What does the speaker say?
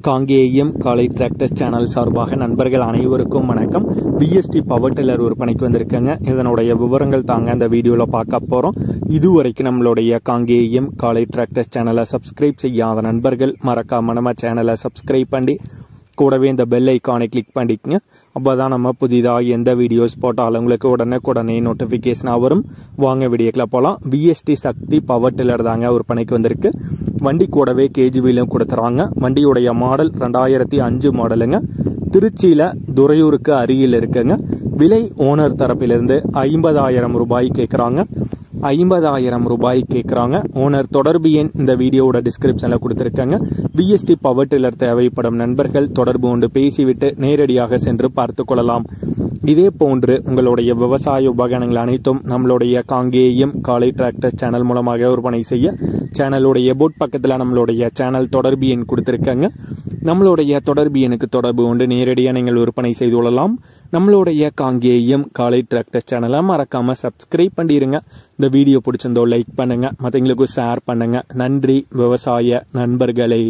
காங்கேயம் காலை tractors channel சார்பாக நண்பர்கள் அனைவருக்கும் வணக்கம். VST பவர் டில்லர் விற்பனைக்கு வந்திருக்கேங்க. இதனுடைய விவரங்கள் தாங்க இந்த வீடியோவில் பார்க்க போகிறோம். இதுவரைக்கும் நம்மளுடைய காங்கேயம் காலை டிராக்டர்ஸ் சேனலை சப்ஸ்கிரைப் செய்யாத நண்பர்கள் மறக்காம நம்ம சேனலை சப்ஸ்கிரைப் பண்ணி கூடவே இந்த பெல் ஐக்கானை கிளிக் பண்ணிக்கங்க. அப்போ தான் நம்ம புதிதாக எந்த வீடியோஸ் போட்டாலும் உங்களுக்கு உடனே நோட்டிஃபிகேஷனாக வரும். வாங்க வீடியோக்குள்ள போகலாம். VST சக்தி பவர் டில்லர் தாங்க விற்பனைக்கு வந்திருக்கு. வண்டி கூடவே கேஜிவிலும் கொடுத்துறாங்க. வண்டியுடைய மாடல் 2005 மாடலுங்க. திருச்சியில் துறையூருக்கு அருகில் இருக்குங்க. விலை ஓனர் தரப்பிலிருந்து 50,000 ரூபாய் கேட்குறாங்க. 50,000 ரூபாய் கேட்குறாங்க. ஓனர் தொடர்பு எண் இந்த வீடியோவோட டிஸ்கிரிப்ஷனில் கொடுத்துருக்காங்க. VST பவர் டில்லர் தேவைப்படும் நண்பர்கள் தொடர்பு கொண்டு பேசிவிட்டு நேரடியாக சென்று பார்த்து கொள்ளலாம். இதே போன்று உங்களுடைய விவசாய உபகரணங்கள் அனைத்தும் நம்மளுடைய காங்கேயம் காலை டிராக்டர் சேனல் மூலமாக விற்பனை செய்ய சேனலுடைய போட் பக்கத்தில் நம்மளுடைய சேனல் தொடர்பு எண் கொடுத்துருக்காங்க. நம்மளுடைய தொடர்பு எண்ணுக்கு தொடர்பு கொண்டு நேரடியாக நீங்கள் விற்பனை செய்து கொள்ளலாம். நம்மளுடைய காங்கேயம் காலை டிராக்டர் சேனலை மறக்காம சப்ஸ்கிரைப் பண்ணிடுங்க. இந்த வீடியோ பிடிச்சிருந்தோ லைக் பண்ணுங்க, மற்றவங்களுக்கு ஷேர் பண்ணுங்க. நன்றி விவசாய நண்பர்களே.